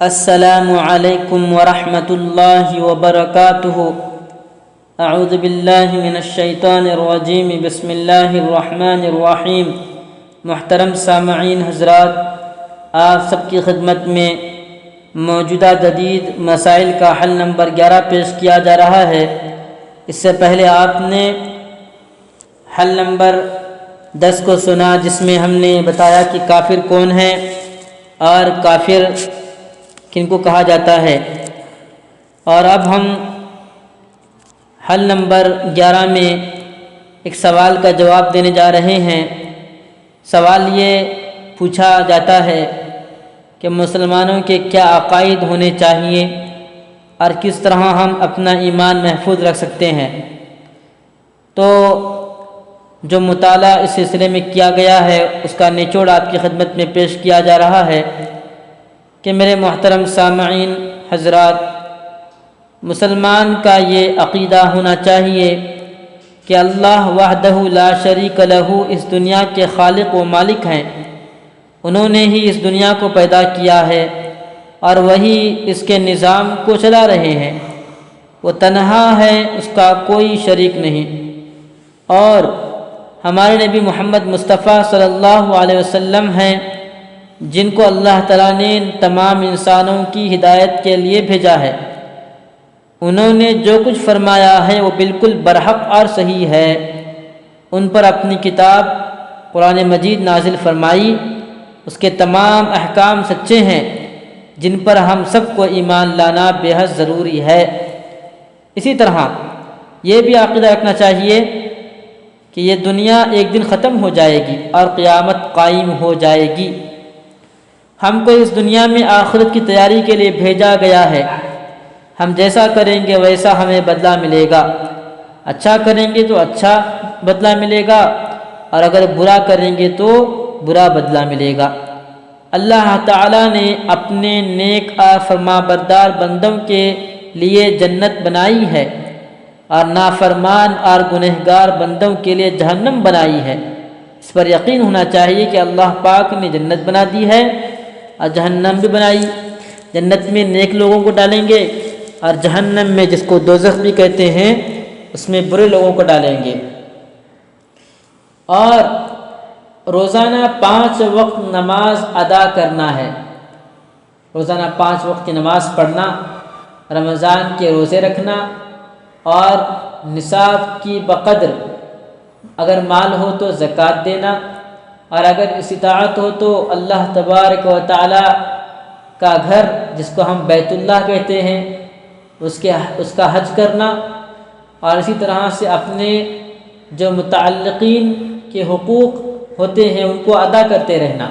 السلام علیکم ورحمۃ اللہ وبرکاتہ۔ اعوذ باللہ من الشیطان الرجیم، بسم اللہ الرحمن الرحیم۔ محترم سامعین حضرات، آپ سب کی خدمت میں موجودہ جدید مسائل کا حل نمبر 11 پیش کیا جا رہا ہے۔ اس سے پہلے آپ نے حل نمبر 10 کو سنا، جس میں ہم نے بتایا کہ کافر کون ہے اور کافر کن کو کہا جاتا ہے۔ اور اب ہم حل نمبر 11 میں ایک سوال کا جواب دینے جا رہے ہیں۔ سوال یہ پوچھا جاتا ہے کہ مسلمانوں کے کیا عقائد ہونے چاہیے اور کس طرح ہم اپنا ایمان محفوظ رکھ سکتے ہیں۔ تو جو مطالعہ اس سلسلے میں کیا گیا ہے اس کا نچوڑ آپ کی خدمت میں پیش کیا جا رہا ہے کہ میرے محترم سامعین حضرات، مسلمان کا یہ عقیدہ ہونا چاہیے کہ اللہ وحدہ لا شریک لہ اس دنیا کے خالق و مالک ہیں۔ انہوں نے ہی اس دنیا کو پیدا کیا ہے اور وہی اس کے نظام کو چلا رہے ہیں۔ وہ تنہا ہے، اس کا کوئی شریک نہیں۔ اور ہمارے نبی محمد مصطفیٰ صلی اللہ علیہ وسلم ہیں، جن کو اللہ تعالیٰ نے تمام انسانوں کی ہدایت کے لیے بھیجا ہے۔ انہوں نے جو کچھ فرمایا ہے وہ بالکل برحق اور صحیح ہے۔ ان پر اپنی کتاب قرآن مجید نازل فرمائی، اس کے تمام احکام سچے ہیں، جن پر ہم سب کو ایمان لانا بے حد ضروری ہے۔ اسی طرح یہ بھی عقیدہ رکھنا چاہیے کہ یہ دنیا ایک دن ختم ہو جائے گی اور قیامت قائم ہو جائے گی۔ ہم کو اس دنیا میں آخرت کی تیاری کے لیے بھیجا گیا ہے۔ ہم جیسا کریں گے ویسا ہمیں بدلہ ملے گا۔ اچھا کریں گے تو اچھا بدلہ ملے گا، اور اگر برا کریں گے تو برا بدلہ ملے گا۔ اللہ تعالیٰ نے اپنے نیک اور فرما بردار بندوں کے لیے جنت بنائی ہے اور نافرمان اور گنہگار بندوں کے لیے جہنم بنائی ہے۔ اس پر یقین ہونا چاہیے کہ اللہ پاک نے جنت بنا دی ہے اور جہنم بھی بنائی۔ جنت میں نیک لوگوں کو ڈالیں گے اور جہنم میں، جس کو دوزخ بھی کہتے ہیں، اس میں برے لوگوں کو ڈالیں گے۔ اور روزانہ 5 وقت نماز ادا کرنا ہے۔ روزانہ 5 وقت کی نماز پڑھنا، رمضان کے روزے رکھنا، اور نصاب کی بقدر اگر مال ہو تو زکوٰۃ دینا، اور اگر استطاعت ہو تو اللہ تبارک و تعالی کا گھر، جس کو ہم بیت اللہ کہتے ہیں، اس کا حج کرنا، اور اسی طرح سے اپنے جو متعلقین کے حقوق ہوتے ہیں ان کو ادا کرتے رہنا،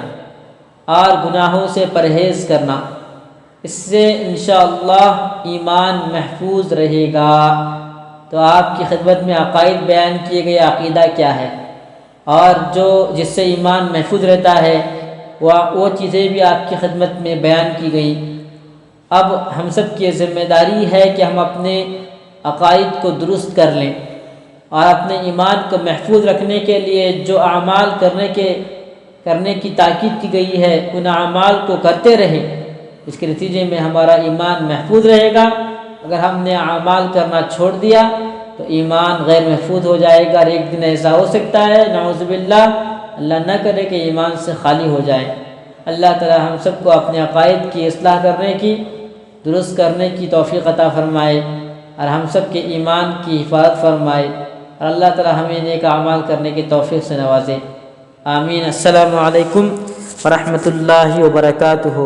اور گناہوں سے پرہیز کرنا۔ اس سے انشاءاللہ ایمان محفوظ رہے گا۔ تو آپ کی خدمت میں عقائد بیان کیے گئے، عقیدہ کیا ہے اور جس سے ایمان محفوظ رہتا ہے، وہ چیزیں بھی آپ کی خدمت میں بیان کی گئی۔ اب ہم سب کی ذمہ داری ہے کہ ہم اپنے عقائد کو درست کر لیں، اور اپنے ایمان کو محفوظ رکھنے کے لیے جو اعمال کرنے کی تاکید کی گئی ہے، ان اعمال کو کرتے رہیں۔ اس کے نتیجے میں ہمارا ایمان محفوظ رہے گا۔ اگر ہم نے اعمال کرنا چھوڑ دیا تو ایمان غیر محفوظ ہو جائے گا، اور ایک دن ایسا ہو سکتا ہے، نعوذ باللہ، اللہ نہ کرے کہ ایمان سے خالی ہو جائے۔ اللہ تعالی ہم سب کو اپنے عقائد کی اصلاح کرنے کی، درست کرنے کی توفیق عطا فرمائے، اور ہم سب کے ایمان کی حفاظت فرمائے، اور اللہ تعالی ہمیں نیک اعمال کرنے کی توفیق سے نوازے۔ آمین۔ السلام علیکم ورحمۃ اللہ وبرکاتہ۔